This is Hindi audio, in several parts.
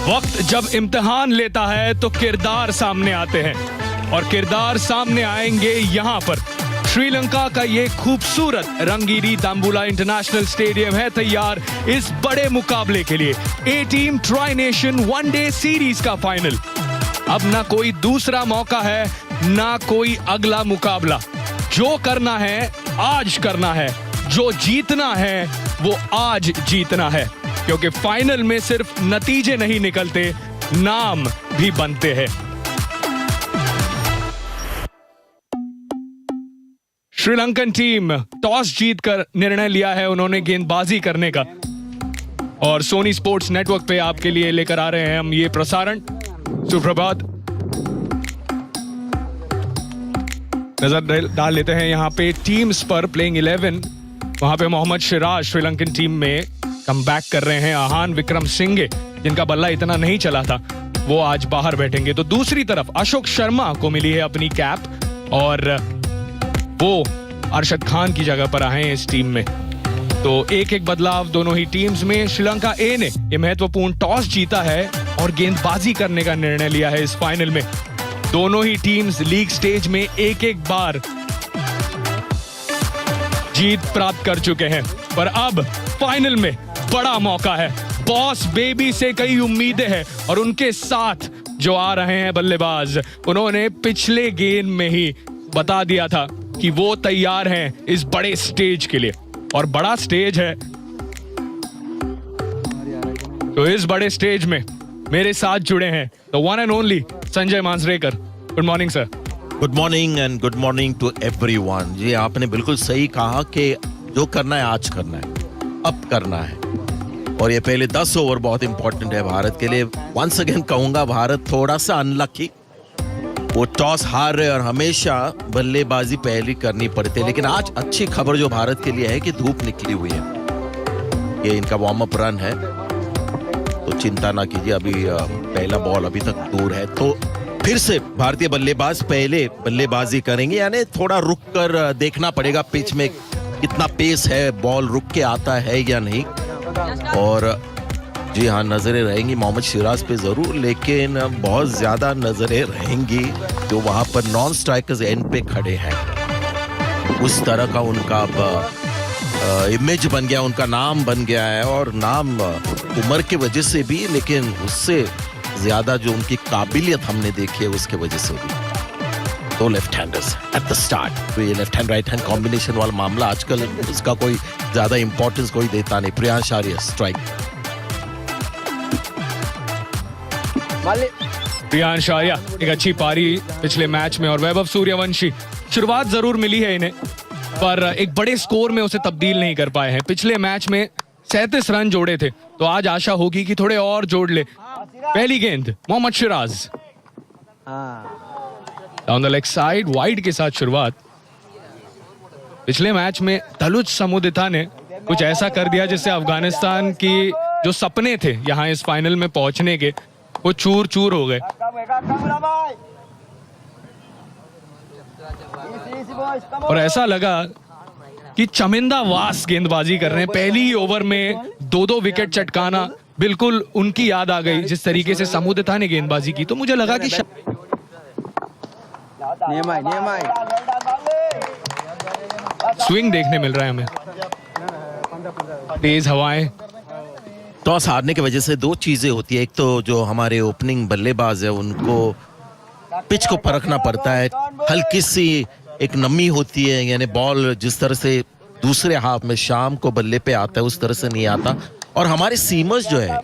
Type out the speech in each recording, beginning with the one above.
वक्त जब इम्तिहान लेता है तो किरदार सामने आते हैं और किरदार सामने आएंगे यहाँ पर। श्रीलंका का ये खूबसूरत रंगीली दाम्बुला इंटरनेशनल स्टेडियम है तैयार इस बड़े मुकाबले के लिए। A team tri nation one day series का फाइनल। अब ना कोई दूसरा मौका है ना कोई अगला मुकाबला। जो करना है आज करना है, जो जीतना है वो आज जीतना है, क्योंकि फाइनल में सिर्फ नतीजे नहीं निकलते, नाम भी बनते हैं। श्रीलंकन टीम टॉस जीतकर निर्णय लिया है उन्होंने गेंदबाजी करने का, और सोनी स्पोर्ट्स नेटवर्क पे आपके लिए लेकर आ रहे हैं हम ये प्रसारण। सुप्रभात। नजर डाल लेते हैं यहाँ पे टीम्स पर। प्लेइंग 11 वहां पे मोहम्मद सिराज श्रीलंकन टीम में कमबैक कर रहे हैं। आहान विक्रम सिंघे जिनका बल्ला इतना नहीं चला था वो आज बाहर बैठेंगे। तो दूसरी तरफ अशोक शर्मा को मिली है अपनी कैप और वो अरशद खान की जगह पर आए हैं इस टीम में। तो एक एक बदलाव दोनों ही टीम्स में। श्रीलंका ए ने यह महत्वपूर्ण टॉस जीता है और गेंदबाजी करने का निर्णय लिया है इस फाइनल में। दोनों ही टीम्स लीग स्टेज में एक एक बार जीत प्राप्त कर चुके हैं, पर अब फाइनल में बड़ा मौका है। बॉस बेबी से कई उम्मीदें हैं और उनके साथ जो आ रहे हैं बल्लेबाज, उन्होंने पिछले गेम में ही बता दिया था कि वो तैयार हैं इस बड़े स्टेज के लिए, और बड़ा स्टेज है। तो इस बड़े स्टेज में मेरे साथ जुड़े हैं the one and only Sanjay Manjrekar. Good morning sir. Good morning and good morning to everyone. जी आपने बिल्कुल सही कहा कि जो करना है आज करना है, अब करना है, और ये पहले 10 ओवर बहुत इंपॉर्टेंट है भारत के लिए। वंस अगेन कहूंगा भारत थोड़ा सा अनलकी, वो टॉस हार रहे और हमेशा बल्लेबाजी पहली करनी पड़ती है। लेकिन आज अच्छी खबर जो भारत के लिए है कि धूप निकली हुई है, ये इनका वार्म अप रन है, तो चिंता ना कीजिए, अभी पहला बॉल अभी तक दूर है। तो फिर से भारतीय बल्लेबाज पहले बल्लेबाजी करेंगे, यानी थोड़ा रुक कर देखना पड़ेगा पिच में कितना पेस है, बॉल रुक के आता है या नहीं। और जी हाँ, नजरें रहेंगी मोहम्मद सिराज पे जरूर, लेकिन बहुत ज्यादा नजरें रहेंगी जो वहां पर नॉन स्ट्राइकर्स एंड पे खड़े हैं। उस तरह का उनका इमेज बन गया, उनका नाम बन गया है, और नाम उम्र की वजह से भी, लेकिन उससे ज्यादा जो उनकी काबिलियत हमने देखी है उसके वजह से भी। दो left handers at the start, तो ये left hand right hand combination वाला मामला आजकल उसका कोई ज्यादा इंपॉर्टेंस कोई देता नहीं। प्रियांश आर्य स्ट्राइक। प्रियांश आर्य एक अच्छी पारी पिछले मैच में, और वैभव सूर्यवंशी शुरुआत जरूर मिली है इन्हें, पर एक बड़े स्कोर में उसे तब्दील नहीं कर पाए हैं। पिछले मैच में 37 रन जोड़े थे, तो आज आशा होगी कि थोड़े और जोड़ ले। पहली गेंद Mohammed Siraj down the leg side, wide के साथ शुरुआत। पिछले मैच में तलुज समुदिता ने कुछ ऐसा कर दिया जिससे अफगानिस्तान की जो सपने थे यहां इस फाइनल में पहुंचने के, वो चूर चूर हो गए। और ऐसा लगा कि चमिंदा वास गेंदबाजी कर रहे हैं। पहली ही ओवर में 2-2 विकेट चटकाना, बिल्कुल उनकी याद आ गई जिस तरीके से समुदिता ने गेंदबाजी की। तो मुझे लगा कि स्विंग देखने मिल रहा है हमें, तेज हवाएं। टॉस हारने की वजह से दो चीजें होती है, एक तो जो हमारे ओपनिंग बल्लेबाज है उनको पिच को परखना पड़ता है, हल्की सी एक नमी होती है, यानी बॉल जिस तरह से दूसरे हाफ में शाम को बल्ले पे आता है उस तरह से नहीं आता। और हमारे सीमर्स जो है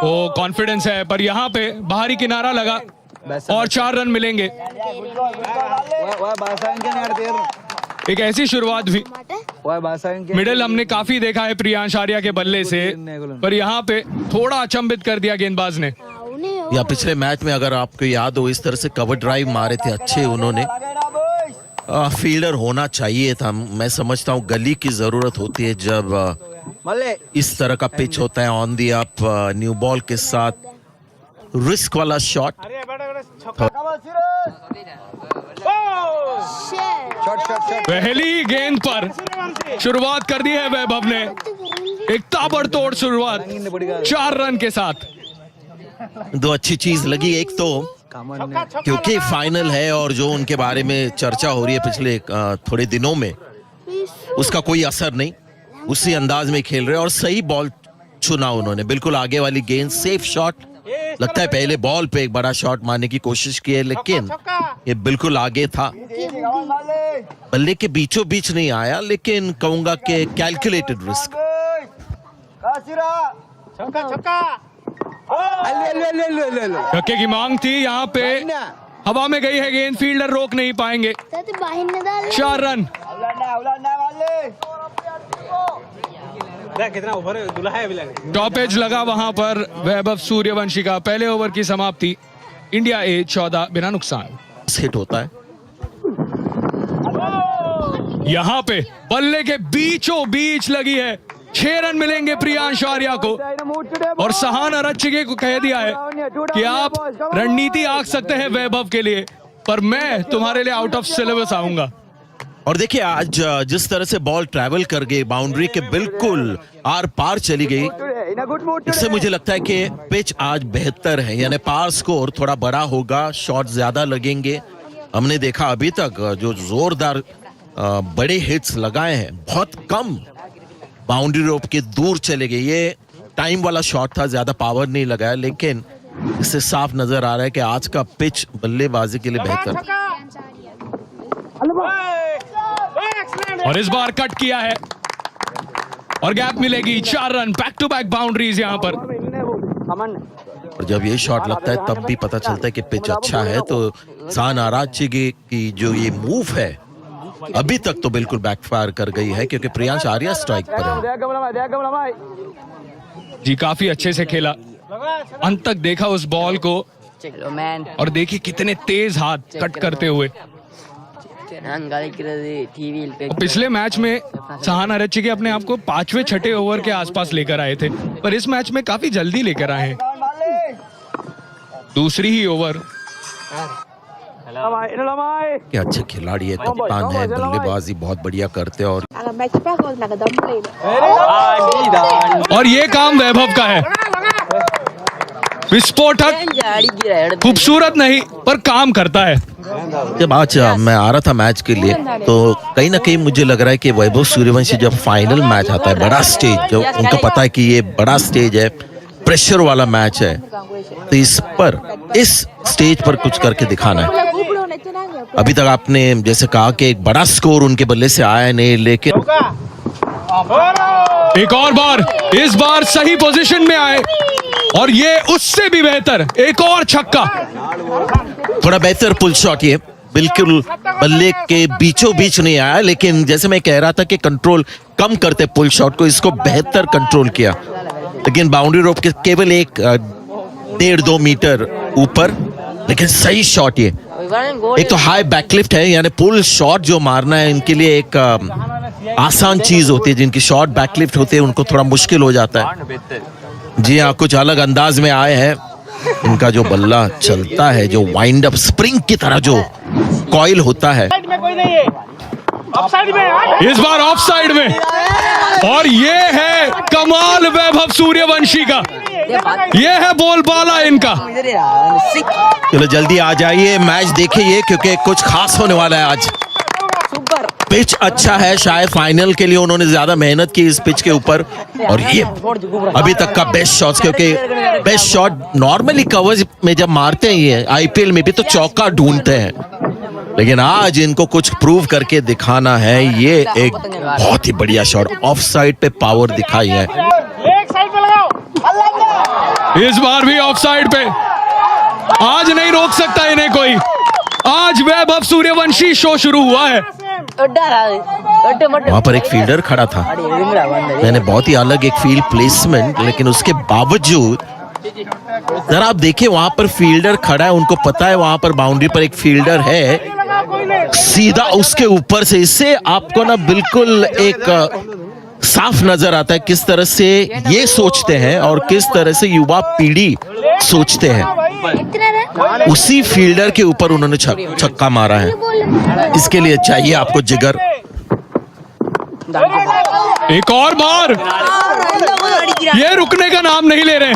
वो कॉन्फिडेंस है, पर यहाँ पे बाहरी किनारा लगा और 4 रन मिलेंगे। एक ऐसी शुरुआत भी मिडिल हमने काफी देखा है प्रियांश आर्या के बल्ले से, पर यहाँ पे थोड़ा अचंभित कर दिया गेंदबाज ने। या पिछले मैच में अगर आपको याद हो इस तरह से कवर ड्राइव मारे थे अच्छे उन्होंने। फील्डर होना चाहिए था, मैं समझता हूँ गली की जरूरत होती है जब इस तरह का पिच होता है on the up, new ball के साथ रिस्क वाला शॉट। पहली गेंद पर शुरुआत कर दी है वैभव ने, एक ताबड़तोड़ शुरुआत 4 रन के साथ। दो अच्छी चीज लगी, एक तो क्योंकि फाइनल है और जो उनके बारे में चर्चा हो रही है पिछले थोड़े दिनों में, उसका कोई असर नहीं, उसी अंदाज में खेल रहे और सही बॉल चुना उन्होंने, बिल्कुल आगे वाली गेंद, सेफ शॉट। लगता है पहले बॉल पे एक बड़ा शॉट मारने की कोशिश की है, लेकिन ये बिल्कुल आगे था, बल्ले के बीचों बीच नहीं आया, लेकिन कहूंगा कि कैलकुलेटेड रिस्क। छक्के की मांग थी, यहाँ पे हवा में गई है गेंद, फील्डर रोक नहीं पाएंगे। 4 रन। टॉपेज लगा वहां पर वैभव सूर्यवंशी का। पहले ओवर की समाप्ति, इंडिया ए 14 बिना नुकसान। हिट होता है यहाँ पे बल्ले के बीचों बीच लगी है। 6 रन मिलेंगे प्रियांश आर्या को, और सहान अरच्छगे को कह दिया है कि आप रणनीति आंक सकते हैं वैभव के लिए, पर मैं तुम्हारे लिए आउट ऑफ सिलेबस आऊंगा। और देखिए आज जिस तरह से बॉल ट्रैवल कर गई, बाउंड्री के बिल्कुल आर पार चली गई, इससे मुझे लगता है कि पिच आज बेहतर है, यानी पार स्कोर थोड़ा बड़ा होगा, शॉट ज्यादा लगेंगे। हमने देखा अभी तक जो जोरदार बड़े हिट्स लगाए हैं, बहुत कम बाउंड्री रोप के दूर चले गए। ये टाइम वाला शॉट था, ज्यादा पावर नहीं लगाया, लेकिन इससे साफ नजर आ रहा है कि आज का पिच बल्लेबाजी के लिए बेहतर। और इस बार कट किया है और गैप मिलेगी। 4 run, back to back boundaries यहाँ पर। और जब ये शॉट लगता है तब भी पता चलता है कि पिच अच्छा है। तो सहान अरच्छगे की जो ये मूव है अभी तक तो बिल्कुल बैकफायर कर गई है, क्योंकि प्रियांश आर्या स्ट्राइक पर है। जी काफी अच्छे से खेला, अंत तक देखा उस बॉल को, और देखिए कितने तेज हाथ कट करते हुए। पिछले मैच में सहान अरच्छगे अपने आप को 5वें 6ठे ओवर के आसपास लेकर आए थे, पर इस मैच में काफी जल्दी लेकर आए हैं। दूसरी ही ओवर। क्या अच्छे खिलाड़ी है, कप्तान है, बल्लेबाजी बहुत बढ़िया करते हैं। और ये काम वैभव का है, विस्फोटक, खूबसूरत नहीं पर काम करता है। जब आज मैं आ रहा था मैच के लिए, तो कहीं ना कहीं मुझे लग रहा है कि वैभव सूर्यवंशी जब फाइनल मैच आता है, बड़ा स्टेज, जो उनको पता है कि ये बड़ा स्टेज है, प्रेशर वाला मैच है, तो इस पर, इस स्टेज पर कुछ करके दिखाना है। अभी तक आपने जैसे कहा कि एक बड़ा स्कोर उनके बल्ले से आया नहीं, लेकिन एक और बार, इस बार सही पोजीशन में आए, और ये उससे भी बेहतर, एक और छक्का। थोड़ा बेहतर पुल शॉट, ये बिल्कुल बल्ले के बीचों बीच नहीं आया, लेकिन जैसे मैं कह रहा था कि कंट्रोल कम करते पुल शॉट को, इसको बेहतर कंट्रोल किया, लेकिन बाउंड्री रोप के केवल 1.5-2 मीटर ऊपर, लेकिन सही शॉट ये। एक तो हाई बैकलिफ्ट है, यानी पुल शॉट जो मारना है इनके लिए एक आसान चीज होती है, जिनकी शॉट बैकलिफ्ट होते हैं उनको थोड़ा मुश्किल हो जाता है। जी हाँ, कुछ अलग अंदाज में आए हैं। इनका जो बल्ला चलता है, जो वाइंड अप स्प्रिंग की तरह जो कॉइल होता है, इस बार ऑफ साइड में, और ये है कमाल वैभव सूर्यवंशी का, ये है बोलबाला इनका। चलो जल्दी आ जाइए, मैच देखिए, क्योंकि कुछ खास होने वाला है आज। पिच अच्छा है, शायद फाइनल के लिए उन्होंने ज्यादा मेहनत की इस पिच के ऊपर, और ये अभी तक का बेस्ट शॉट, क्योंकि बेस्ट शॉट नॉर्मली कवर्स में जब मारते हैं ये आईपीएल में भी तो चौका ढूंढते हैं, लेकिन आज इनको कुछ प्रूव करके दिखाना है। ये एक बहुत ही बढ़िया शॉट, ऑफ साइड पे पावर दिखाई है। इस बार भी ऑफ साइड पे, आज नहीं रोक सकता इन्हें कोई। आज वैभव सूर्यवंशी शो शुरू हुआ है। वहां पर एक फील्डर खड़ा था, मैंने बहुत ही अलग एक फील्ड प्लेसमेंट, लेकिन उसके बावजूद जरा आप देखिए वहां पर फील्डर खड़ा है, उनको पता है वहां पर बाउंड्री पर एक फील्डर है, सीधा उसके ऊपर से, इससे आपको ना बिल्कुल एक साफ नजर आता है किस तरह से ये सोचते हैं और किस तरह से युवा पीढ़ी सोचते हैं। उसी फील्डर के ऊपर उन्होंने छक्का मारा है, इसके लिए चाहिए आपको जिगर। एक और बार, ये रुकने का नाम नहीं ले रहे।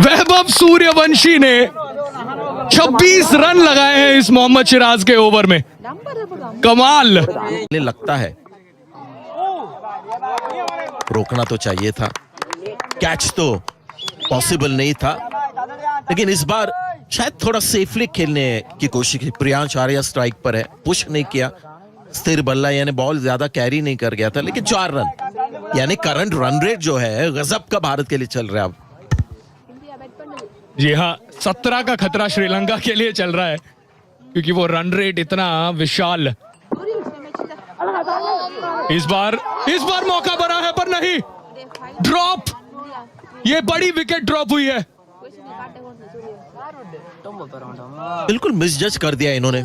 वैभव सूर्यवंशी ने 26 रन लगाए हैं इस मोहम्मद सिराज के ओवर में। कमाल। लगता है रोकना तो चाहिए था, कैच तो पॉसिबल नहीं था, लेकिन इस बार शायद थोड़ा सेफली खेलने की कोशिश की। प्रियांश आर्या स्ट्राइक पर है, पुश नहीं किया, स्थिर बल्ला यानी बॉल ज्यादा कैरी नहीं कर गया था, लेकिन 4 रन यानी करंट रन रेट जो है गजब का भारत के लिए चल रहा है अब। जी हाँ, 17 का खतरा श्रीलंका के लिए चल रहा है, क्योंकि वो रन रेट इतना विशाल। इस बार मौका बना है पर नहीं, ड्रॉप, ये बड़ी विकेट ड्रॉप हुई है। बिल्कुल मिसजज कर दिया इन्होंने,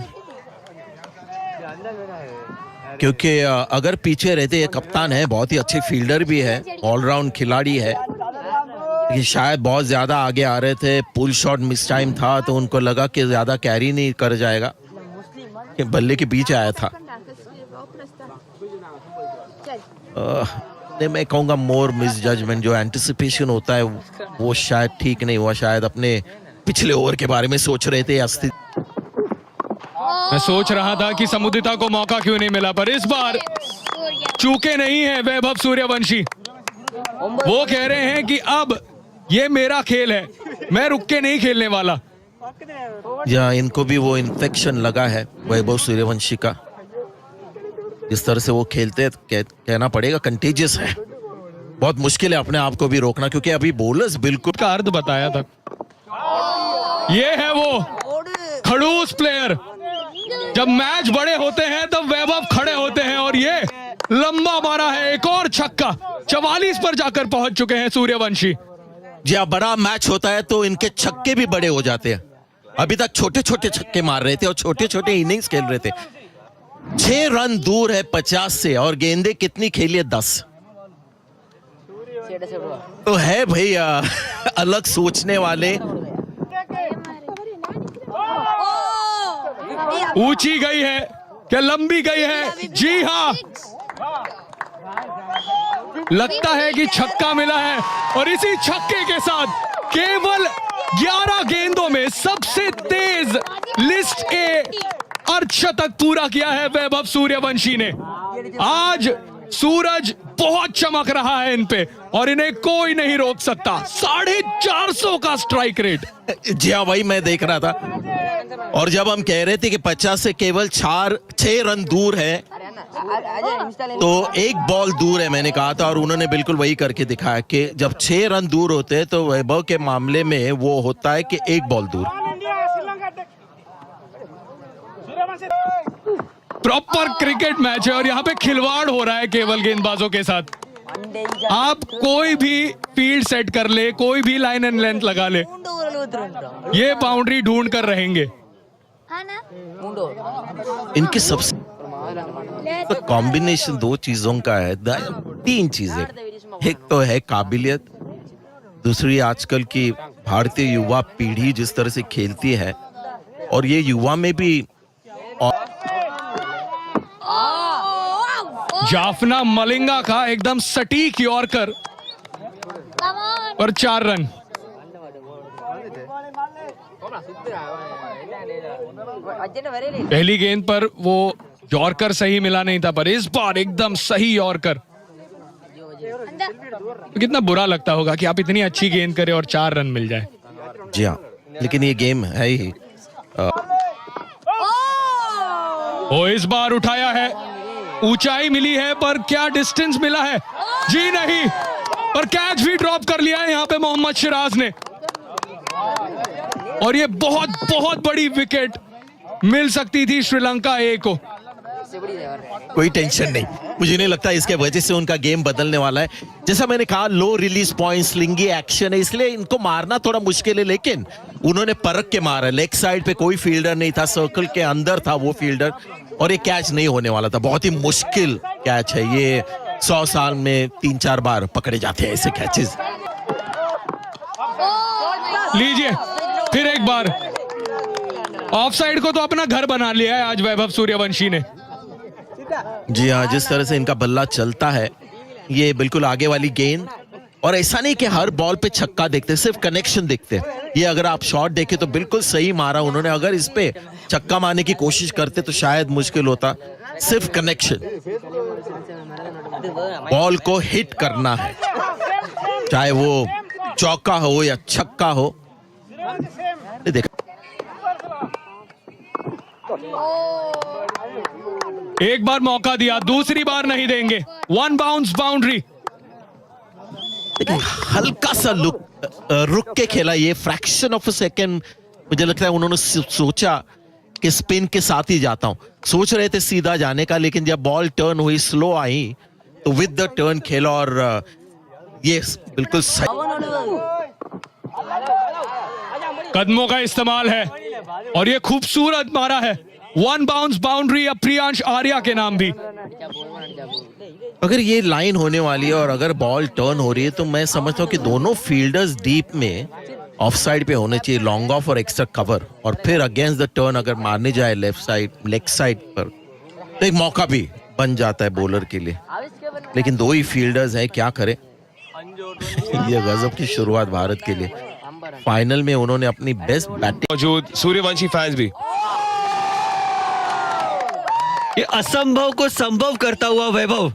क्योंकि अगर पीछे रहते, ये कप्तान है, बहुत ही अच्छे फील्डर भी है, ऑलराउंड खिलाड़ी है, लेकिन शायद बहुत ज्यादा आगे आ रहे थे, पुल शॉट मिस टाइम था, तो उनको लगा कि ज्यादा कैरी नहीं कर जाएगा, कि बल्ले के बीच आया था। मैं कहूँगा मोर मिस जजमेंट, जो एंटिसिपेशन होता है वो शायद ठीक नहीं हुआ, शायद अपने पिछले ओवर के बारे में सोच रहे थे। मैं सोच रहा था कि समुदिता को मौका क्यों नहीं मिला, पर इस बार चूके नहीं है वैभव सूर्यवंशी। वो कह रहे हैं कि अब ये मेरा खेल है, मैं रुक के नहीं खेलने वाला। या इनको भी वो इन्फेक्शन लगा है वैभव सूर्यवंशी का, जिस तरह से वो खेलते कहना पड़ेगा कंटेजियस है। बहुत मुश्किल है अपने आप को भी रोकना, क्योंकि अभी बॉलर्स बिल्कुल का अर्थ बताया था। ये है वो खड़ूस प्लेयर, जब मैच बड़े होते हैं तब वैभव खड़े होते हैं, और ये लंबा मारा है, एक और छक्का, 44 पर जाकर पहुंच चुके हैं सूर्यवंशी। जी हाँ, बड़ा मैच होता है तो इनके छक्के भी बड़े हो जाते हैं। अभी तक छोटे छोटे छक्के मार रहे थे और छोटे छोटे इनिंग्स खेल रहे थे। 6 रन दूर है 50 से, और गेंदे कितनी खेली है? 10। तो है भैया अलग सोचने वाले। ऊंची गई है क्या लंबी गई है? जी हाँ, लगता है कि छक्का मिला है, और इसी छक्के के साथ केवल 11 गेंदों में सबसे तेज लिस्ट ए अर्धशतक पूरा किया है वैभव सूर्यवंशी ने। आज सूरज बहुत चमक रहा है इन पे, और इन्हें कोई नहीं रोक सकता। 450 का स्ट्राइक रेट। जी हाँ भाई, मैं देख रहा था, और जब हम कह रहे थे कि 50 से केवल 6 रन दूर है, तो एक बॉल दूर है, मैंने कहा था, और उन्होंने बिल्कुल वही करके दिखाया कि जब 6 रन दूर होते हैं तो वैभव के मामले में वो होता है कि एक बॉल दूर। प्रॉपर क्रिकेट मैच है, और यहाँ पे खिलवाड़ हो रहा है केवल गेंदबाजों के साथ। आप कोई भी फील्ड सेट कर ले, कोई भी लाइन एंड लेंथ लगा ले, ये बाउंड्री ढूंढ कर रहेंगे। इनकी सबसे तो कॉम्बिनेशन 2 चीजों का है, 3 चीजें। एक तो है काबिलियत, दूसरी आजकल की भारतीय युवा पीढ़ी जिस तरह से खेलती है, और ये युवा में भी जाफना मलिंगा का एकदम सटीक यॉर्कर और 4 रन। पहली गेंद पर वो यॉर्कर सही मिला नहीं था, पर इस बार एकदम सही यॉर्कर। तो कितना बुरा लगता होगा कि आप इतनी अच्छी गेंद करें और 4 रन मिल जाए। जी हाँ, लेकिन ये गेम है ही। वो इस बार उठाया है, ऊंचाई मिली है, पर क्या डिस्टेंस मिला है? जी नहीं, पर कैच भी ड्रॉप कर लिया है यहाँ पे मोहम्मद सिराज ने, और ये बहुत बहुत बड़ी विकेट मिल सकती थी श्रीलंका ए को। कोई टेंशन नहीं, मुझे नहीं लगता इसके वजह से उनका गेम बदलने वाला है। जैसा मैंने कहा, लो रिलीज पॉइंट, स्लिंगी एक्शन है, इसलिए इनको मारना थोड़ा मुश्किल है, लेकिन उन्होंने परख के मारा। लेग साइड पे कोई फील्डर नहीं था, सर्कल के अंदर था वो फील्डर, और ये कैच नहीं होने वाला था। बहुत ही मुश्किल कैच है ये, 100 साल में 3-4 बार पकड़े जाते हैं ऐसे कैचेस। लीजिए फिर एक बार, ऑफ साइड को तो अपना घर बना लिया है आज वैभव सूर्यवंशी ने। जी हाँ, जिस तरह से इनका बल्ला चलता है ये बिल्कुल आगे वाली गेंद, और ऐसा नहीं कि हर बॉल पे छक्का देखते, सिर्फ कनेक्शन देखते। ये अगर आप शॉट देखे तो बिल्कुल सही मारा उन्होंने, अगर इस पे छक्का मारने की कोशिश करते तो शायद मुश्किल होता। सिर्फ कनेक्शन, बॉल को हिट करना है, चाहे वो चौका हो या छक्का हो। देखा एक बार मौका दिया, दूसरी बार नहीं देंगे। 1 बाउंस बाउंड्री। देखिए हल्का सा रुक के खेला, ये फ्रैक्शन ऑफ अ सेकेंड। मुझे लगता है उन्होंने सोचा कि स्पिन के साथ ही जाता हूं, सोच रहे थे सीधा जाने का, लेकिन जब बॉल टर्न हुई, स्लो आई, तो विद द टर्न खेला और ये बिल्कुल सही। कदमों का इस्तेमाल है और ये खूबसूरत मारा है। 1 बाउंस बाउंड्री अब प्रियांश आर्या के नाम भी। अगर ये लाइन होने वाली है और अगर बॉल टर्न हो रही है तो मैं समझता हूं कि दोनों फील्डर्स डीप में ऑफ साइड पे होने चाहिए, लॉन्ग ऑफ और एक्स्ट्रा कवर, और फिर अगेंस्ट द टर्न अगर मारने जाए लेफ्ट साइड, लेग साइड पर, तो एक मौका भी बन जाता है बॉलर के लिए। लेकिन दो ही फील्डर्स हैं, क्या करें। ये गजब की शुरुआत भारत के लिए। फाइनल में उन्होंने अपनी बेस्ट बैटिंग। मौजूद सूर्यवंशी फैंस भी। ये असंभव को संभव करता हुआ वैभव,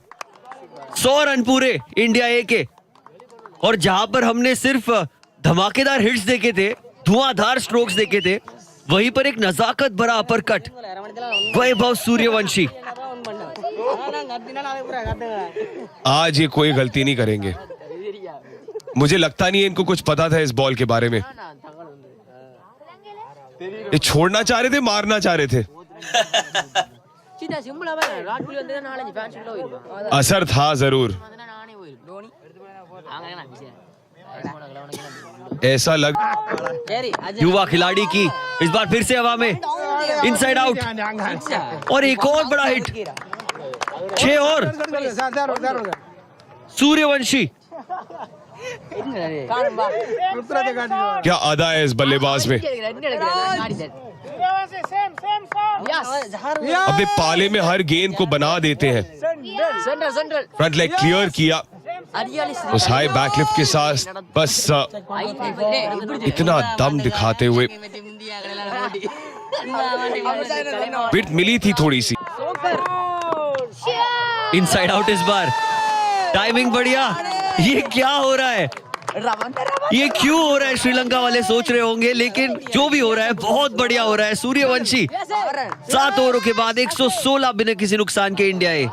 100 रन पूरे इंडिया ए के, और जहां पर हमने सिर्फ धमाकेदार हिट्स देखे थे, धुआंधार स्ट्रोक्स देखे थे, वहीं पर एक नजाकत भरा अपरकट वैभव सूर्यवंशी। आज ये कोई गलती नहीं करेंगे। मुझे लगता नहीं है इनको कुछ पता था इस बॉल के बारे में। ये छोड़ना चाह रहे थे, मारना चाह रहे थे। असर था जरूर, ऐसा लग। युवा खिलाड़ी की इस बार फिर से हवा में, इनसाइड आउट, और एक और बड़ा हिट, 6 और। सूर्यवंशी क्या अदा है इस बल्लेबाज में। अपने पाले में हर गेंद को बना देते हैं। फ्रंट लेग क्लियर किया उस हाई बैकलिफ्ट के साथ, बस इतना दम दिखाते हुए। विकेट मिली थी थोड़ी सी। इनसाइड आउट इस बार, टाइमिंग बढ़िया। ये क्या हो रहा है, ये क्यों हो रहा है, श्रीलंका वाले सोच रहे होंगे, लेकिन जो भी हो रहा है बहुत बढ़िया हो रहा है। सूर्यवंशी 7 ओवरों के बाद 116 बिना किसी नुकसान के इंडिया ए।